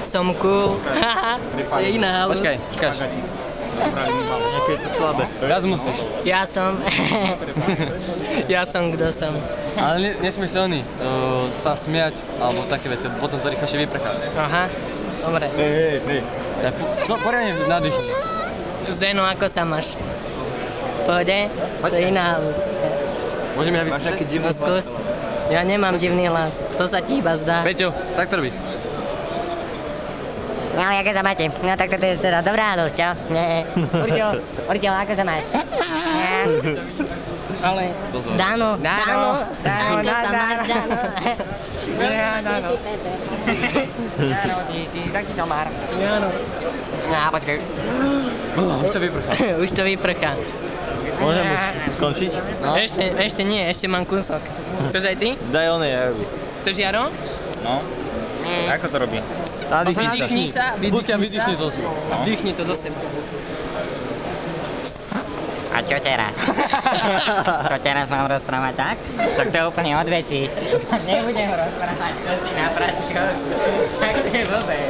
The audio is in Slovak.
Som cool. Haha, to je iná halus. Počkaj, ukáž. Nejaké je to slabé. Raz musíš. Ja som... ja som, kto som. Ale nesmieš sa sa smiať, alebo také veci, potom to rýchlejšie vyprchá. Aha, dobre. Hej. Poriadne nadýchni. Zdeno, ako sa máš? Pohode? To je iná halus. Môžeme ja Máš nejaký vyskúšať? divný No skús. Ja nemám divný hlas. To sa ti iba zdá. Peťo, tak to robí. No, ako sa máte? No, tak to je teda dobrá halus, čo? Nie. Urťo, ako sa máš? Ale... Dozor. Dano, Dano, ako sa máš, Dano? Dano, ty taký somár. Jano. No, počkaj. Už to vyprchá. Už to vyprchá. Môžem už skončiť? No. Ešte nie, ešte mám kúsok. Chceš aj ty? Daj onej Jarovi. Chceš, Jaro? No, tak sa to robí. Vydýchni sa, Vydýchni to. Vdýchni to do seba. A čo teraz? To teraz mám rozprávať tak? Tak to je úplne od veci. Nebudem rozprávať, to si na pračko. Tak to je blbé.